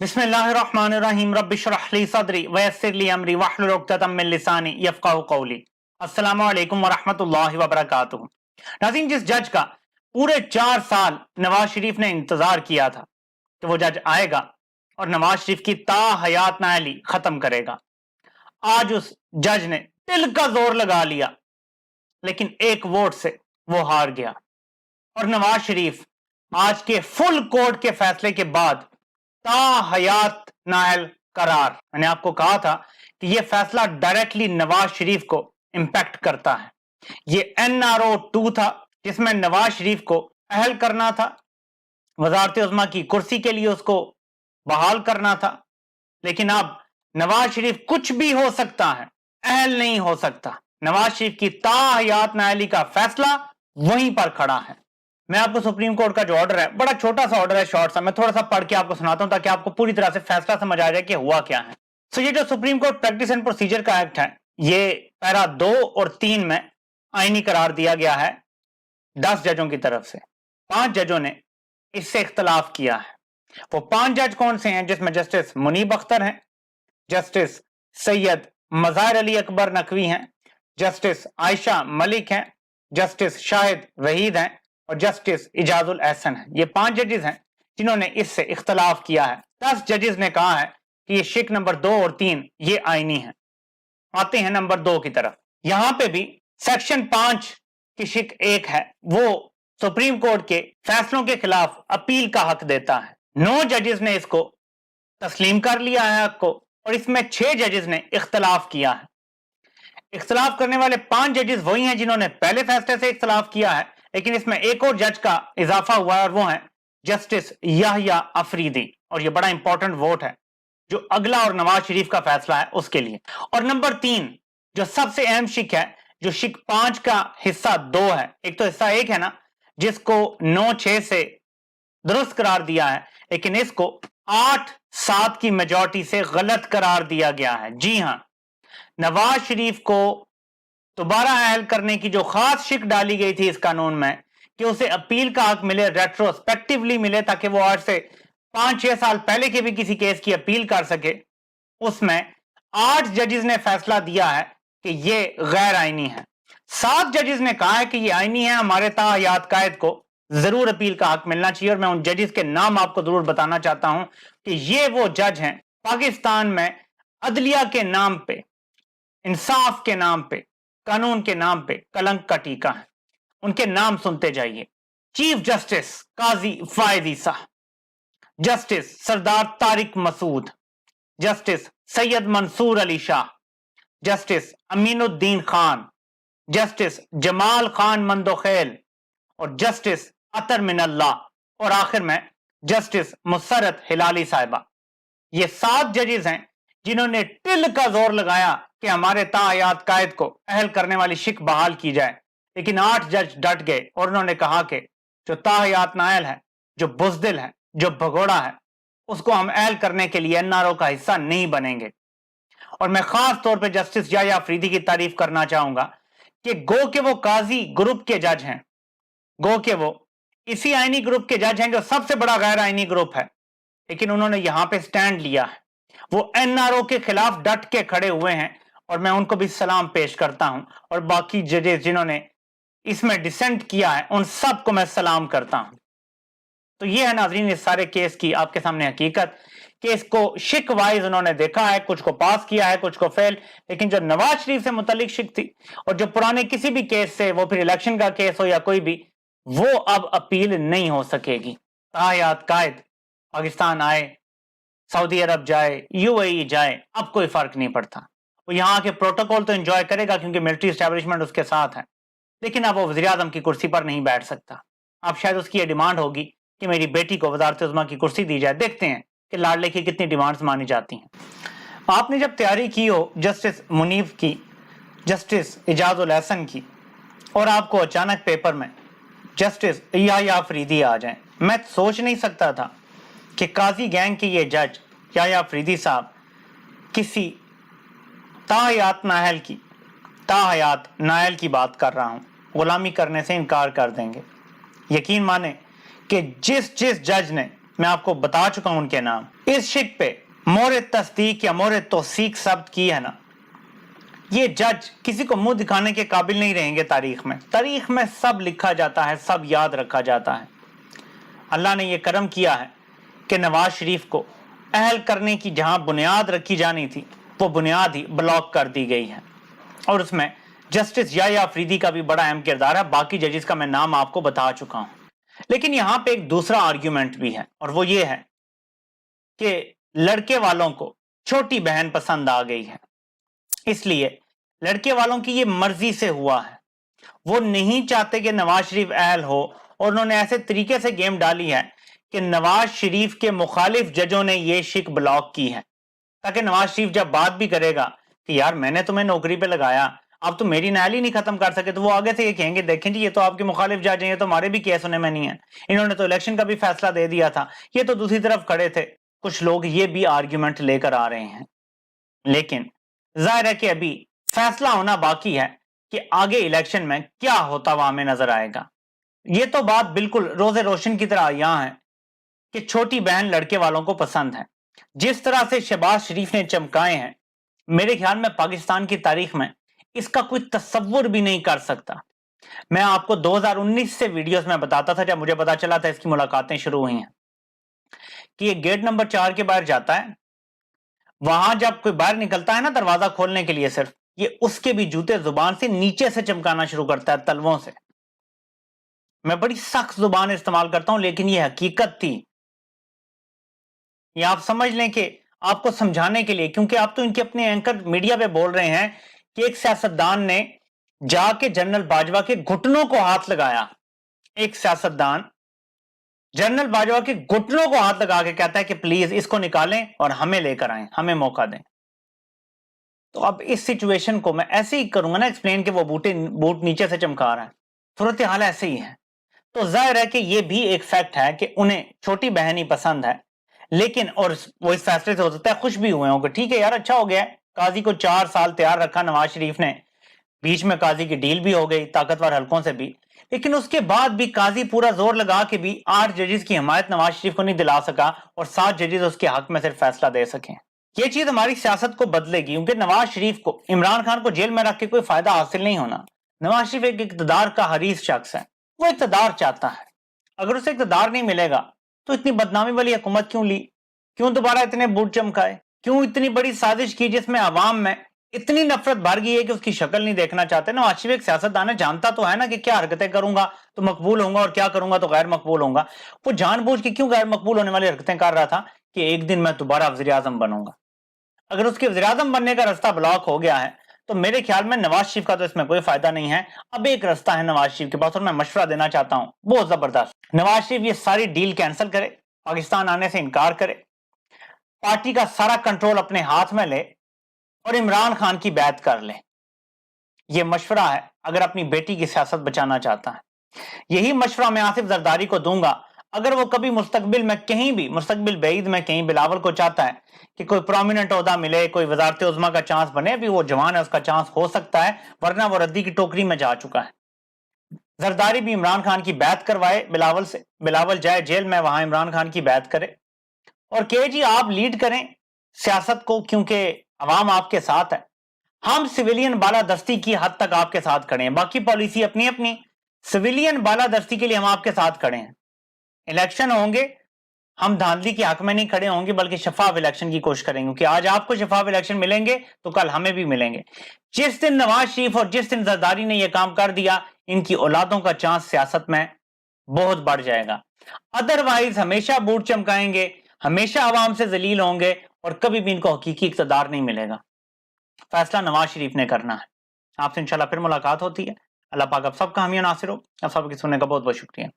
बिस्मिल्लाहिर्रहमानिर्रहीम रब्बिश्रह ली सदरी वयस्सिर ली अमरी वहलुल उक़दतम मिन लिसानी यफ़क़हू क़ौली। अस्सलामु अलैकुम वरहमतुल्लाहि वबरकातुहू। नाज़रीन, जिस जज का पूरे 4 साल नवाज शरीफ ने इंतजार किया था कि वो जज आएगा और नवाज शरीफ की ताहयात नाअहली खत्म करेगा, आज उस जज ने दिल का जोर लगा लिया, लेकिन एक वोट से वो हार गया और नवाज शरीफ आज के फुल कोर्ट के फैसले के बाद ताहयात नाअहल करार। मैंने आपको कहा था कि यह फैसला डायरेक्टली नवाज शरीफ को इंपैक्ट करता है। ये NRO 2 था जिसमें नवाज शरीफ को अहल करना था, वजारत उज़्मा की कुर्सी के लिए उसको बहाल करना था, लेकिन अब नवाज शरीफ कुछ भी हो सकता है, अहल नहीं हो सकता। नवाज शरीफ की ताहयात नाअहली का फैसला वहीं पर खड़ा है। मैं आपको सुप्रीम कोर्ट का जो ऑर्डर है, बड़ा छोटा सा ऑर्डर है, शॉर्ट सा, मैं थोड़ा सा पढ़ के आपको सुनाता हूं ताकि आपको पूरी तरह से फैसला समझ आ जाए कि हुआ क्या है। तो ये जो supreme court practice and procedure का एक्ट है, ये पैरा 2 और 3 में आईनी करार दिया गया है 10 जजों की तरफ से। 5 जजों ने इससे इख्तलाफ किया है। वो 5 जज कौन से हैं? जिसमें जस्टिस मुनीब अख्तर हैं, जस्टिस सैयद मज़ाहिर अली अकबर नकवी हैं, जस्टिस आयशा मलिक हैं, जस्टिस शाहिद वहीद हैं और जस्टिस इजाजुल एहसन है। ये 5 जजेस हैं जिन्होंने इससे इख्तलाफ किया है। 10 जजेस ने कहा है कि ये शिक नंबर 2 और 3 ये आईनी है। आते हैं नंबर 2 की तरफ। यहां पे भी सेक्शन 5 की शिक 1 है, वो सुप्रीम कोर्ट के फैसलों के खिलाफ अपील का हक देता है। 9 जजेस ने इसको तस्लीम कर लिया है हक को, और इसमें 6 जजेस ने इख्तलाफ किया है। इख्तलाफ करने वाले 5 जजेस वही हैं जिन्होंने पहले फैसले से इख्तलाफ किया है, लेकिन इसमें एक और जज का इजाफा हुआ है और वो है जस्टिस याहिया अफरीदी, और ये बड़ा इंपॉर्टेंट वोट है जो अगला और नवाज शरीफ का फैसला है उसके लिए। और नंबर 3 जो सबसे अहम शिक है, जो शिक 5 का हिस्सा 2 है, एक तो हिस्सा 1 है ना जिसको 9-6 से दुरुस्त करार दिया है, लेकिन इसको 8-7 की मेजॉरिटी से गलत करार दिया गया है। जी हां, नवाज शरीफ को दोबारा अहल करने की जो खास शिक डाली गई थी इस कानून में कि उसे अपील का हक मिले, रेट्रोस्पेक्टिवली मिले, ताकि वो आज से 5-6 साल पहले के भी किसी केस की अपील कर सके, उसमें 8 जजेस ने फैसला दिया है कि ये गैर आईनी है। 7 जजेस ने कहा है कि ये आईनी है, हमारे ताहयात कायद को जरूर अपील का हक मिलना चाहिए। और मैं उन जजेस के नाम आपको जरूर बताना चाहता हूं कि ये वो जज हैं पाकिस्तान में अदलिया के नाम पे, इंसाफ के नाम पे, कानून के नाम पे कलंक का टीका है। उनके नाम सुनते जाइए। Chief justice Qazi Faez Isa, justice Sardar Tariq Masood, justice Syed Mansoor Ali Shah, justice Aminuddin Khan, justice Jamal Khan Mandokhail और जस्टिस अतर मिनल्ला, और आखिर में जस्टिस मुसरत हिलाली साहिबा। ये 7 जजेस हैं जिन्होंने टिल का जोर लगाया कि हमारे ताहयात कायद को अहल करने वाली शिक बहाल की जाए, लेकिन 8 जज डट गए और उन्होंने कहा कि जो ताहयात नाअहल है, जो बुज़दिल है, जो भगोड़ा है, उसको हम अहल करने के लिए NRO का हिस्सा नहीं बनेंगे। और मैं खास तौर पे जस्टिस याहिया अफरीदी की तारीफ करना चाहूंगा कि गो के वो काजी ग्रुप के जज हैं, गो के वो इसी आईनी ग्रुप के जज हैं जो सबसे बड़ा गैर आईनी ग्रुप है, लेकिन उन्होंने यहां पे स्टैंड लिया है। वो NRO के खिलाफ डट के खड़े हुए हैं और मैं उनको भी सलाम पेश करता हूं, और बाकी जजेस जिन्होंने इसमें डिसेंट किया है उन सबको मैं सलाम करता हूं। तो ये है नाजरीन इस सारे केस की आपके सामने हकीकत। केस को शिक वाइज उन्होंने देखा है, कुछ को पास किया है, कुछ को फेल, लेकिन जो नवाज शरीफ से मुतल्लिक शिक थी और जो पुराने किसी भी केस से, वो फिर इलेक्शन का केस हो या कोई भी, वो अब अपील नहीं हो सकेगी। ताहयात कायद पाकिस्तान आए, सऊदी अरब जाए, UAE जाए, अब कोई फर्क नहीं पड़ता। वो यहाँ के प्रोटोकॉल तो एंजॉय करेगा क्योंकि मिलिट्री एस्टेब्लिशमेंट उसके साथ है, लेकिन अब वो वज़ीर आज़म की कुर्सी पर नहीं बैठ सकता। अब शायद उसकी ये डिमांड होगी कि मेरी बेटी को वज़ारत उज़्मा की कुर्सी दी जाए। देखते हैं कि लाडले की कितनी डिमांड्स मानी जाती हैं। आपने जब तैयारी की हो जस्टिस मुनीब की, जस्टिस इजाजुल एहसन की, और आपको अचानक पेपर में जस्टिस याहिया अफरीदी आ जाए, मैं सोच नहीं सकता था कि काजी गैंग के ये जज याहिया अफरीदी साहब किसी ताहयात नाअहल की बात कर रहा हूं, गुलामी करने से इनकार कर देंगे। यकीन माने कि जिस जज ने, मैं आपको बता चुका हूं उनके नाम, इस शिक पे मोर तस्दीक या मोर तौसीक शब्द की है ना, ये जज किसी को मुंह दिखाने के काबिल नहीं रहेंगे। तारीख में सब लिखा जाता है, सब याद रखा जाता है। अल्लाह ने ये करम किया है कि नवाज शरीफ को अहल करने की जहां बुनियाद रखी जानी थी, वो बुनियाद ही ब्लॉक कर दी गई है। और उसमें जस्टिस याह्या अफरीदी का भी बड़ा अहम किरदार है। बाकी जजेस का मैं नाम आपको बता चुका हूं। लेकिन यहां पे एक दूसरा आर्ग्यूमेंट भी है, और वो ये है कि लड़के वालों को छोटी बहन पसंद आ गई है, इसलिए लड़के वालों की ये मर्जी से हुआ है। वो नहीं चाहते कि नवाज शरीफ अहल हो, और उन्होंने ऐसे तरीके से गेम डाली है कि नवाज शरीफ के मुखालिफ जजों ने ये शिक ब्लॉक की है, ताकि नवाज शरीफ जब बात भी करेगा कि यार मैंने तुम्हें नौकरी पे लगाया, अब तो मेरी नाल ही नहीं खत्म कर सके, तो वो आगे से ये कहेंगे देखें जी ये तो आपके मुखालिफ जज हैं, ये तो हमारे भी केस होने में नहीं है, इन्होंने तो इलेक्शन का भी फैसला दे दिया था, ये तो दूसरी तरफ खड़े थे। कुछ लोग ये भी आर्ग्यूमेंट लेकर आ रहे हैं। लेकिन जाहिर है कि अभी फैसला होना बाकी है कि आगे इलेक्शन में क्या होता हुआ हमें नजर आएगा। ये तो बात बिल्कुल रोजे रोशन की तरह यहां है कि छोटी बहन लड़के वालों को पसंद है। जिस तरह से शहबाज शरीफ ने चमकाए हैं, मेरे ख्याल में पाकिस्तान की तारीख में इसका कोई तसव्वुर भी नहीं कर सकता। मैं आपको 2019 से वीडियोस में बताता था, जब मुझे पता चला था इसकी मुलाकातें शुरू हुई हैं, कि ये गेट नंबर 4 के बाहर जाता है, वहां जब कोई बाहर निकलता है ना दरवाजा खोलने के लिए, सिर्फ ये उसके भी जूते जुबान से नीचे से चमकाना शुरू करता है, तलवों से। मैं बड़ी सख्त जुबान इस्तेमाल करता हूं, लेकिन ये हकीकत थी। ये आप समझ लें कि आपको समझाने के लिए, क्योंकि आप तो इनके अपने एंकर मीडिया पे बोल रहे हैं कि एक सियासतदान ने जाके जनरल बाजवा के घुटनों को हाथ लगाया। एक सियासतदान जनरल बाजवा के घुटनों को हाथ लगा के कहता है कि प्लीज इसको निकालें और हमें लेकर आए, हमें मौका दें। तो अब इस सिचुएशन को मैं ऐसे ही करूंगा ना एक्सप्लेन कि वो बूट नीचे से चमका रहा है, सूरत हाल ऐसे ही है। तो जाहिर है कि ये भी एक फैक्ट है कि उन्हें छोटी बहन ही पसंद है। लेकिन और वो इस फैसले से हो सकता है खुश भी हुए होंगे, ठीक है यार अच्छा हो गया, काजी को 4 साल तैयार रखा नवाज शरीफ ने, बीच में काजी की डील भी हो गई ताकतवर हलकों से भी। लेकिन उसके बाद भी काजी पूरा जोर लगा के भी 8 जजेस की हिमायत नवाज शरीफ को नहीं दिला सका, और 7 जजेस उसके हक में सिर्फ फैसला दे सके। ये चीज हमारी सियासत को बदलेगी, क्योंकि नवाज शरीफ को इमरान खान को जेल में रख के कोई फायदा हासिल नहीं होना। नवाज शरीफ एक इक़्तिदार का हरीस शख्स है, वो इक़्तिदार चाहता है। अगर उसे इक़्तिदार नहीं मिलेगा तो इतनी बदनामी वाली हुकूमत क्यों ली, क्यों दोबारा इतने बूट चमकाए, क्यों इतनी बड़ी साजिश की जिसमें अवाम में इतनी नफरत भर गई है कि उसकी शक्ल नहीं देखना चाहते। नवाज शरीफ एक सियासतदान है, जानता तो है ना कि क्या हरकतें करूंगा तो मकबूल होऊंगा और क्या करूंगा तो गैर मकबूल होऊंगा। वो जानबूझ के क्यों गैर मकबूल होने वाली हरकतें कर रहा था कि एक दिन मैं दोबारा वज़ीर आज़म बनूंगा। अगर उसके वज़ीर आज़म बनने का रास्ता ब्लॉक हो गया है तो मेरे ख्याल में नवाज शरीफ का तो इसमें कोई फायदा नहीं है। अब एक रास्ता है नवाज शरीफ के पास, और मैं मशवरा देना चाहता हूं बहुत जबरदस्त। नवाज शरीफ ये सारी डील कैंसिल करे, पाकिस्तान आने से इनकार करे, पार्टी का सारा कंट्रोल अपने हाथ में ले और इमरान खान की बैत कर ले। यह मशवरा है अगर अपनी बेटी की सियासत बचाना चाहता है। यही मशवरा मैं आसिफ जरदारी को दूंगा अगर वो कभी मुस्तकबिल में कहीं भी, मुस्तकबिल बैईद में कहीं बिलावल को चाहता है कि कोई प्रोमिनेंट ओहदा मिले, कोई वजारत उज़्मा का चांस बने। अभी वो जवान है, उसका चांस हो सकता है, वरना वो रद्दी की टोकरी में जा चुका है। जरदारी भी इमरान खान की बैत करवाए बिलावल से, बिलावल जाए जेल में, वहां इमरान खान की बैत करे, और के जी आप लीड करें सियासत को, क्योंकि अवाम आपके साथ है। हम सिविलियन बालादस्ती की हद तक आपके साथ खड़े हैं, बाकी पॉलिसी अपनी अपनी, सिविलियन बालादस्ती के लिए हम आपके साथ खड़े हैं। इलेक्शन होंगे, हम धांधली के हक में नहीं खड़े होंगे, बल्कि शफाफ इलेक्शन की कोशिश करेंगे, क्योंकि आज आपको शफाफ इलेक्शन मिलेंगे तो कल हमें भी मिलेंगे। जिस दिन नवाज शरीफ और जिस दिन जरदारी ने यह काम कर दिया, इनकी औलादों का चांस सियासत में बहुत बढ़ जाएगा। अदरवाइज हमेशा बूट चमकाएंगे, हमेशा आवाम से जलील होंगे और कभी भी इनको हकीकी इक़्तिदार नहीं मिलेगा। फैसला नवाज शरीफ ने करना है। आपसे इंशाल्लाह फिर मुलाकात होती है। अल्लाह पाक आप सबका हामी नासिर हो। आप सबकी सुनने का बहुत बहुत शुक्रिया।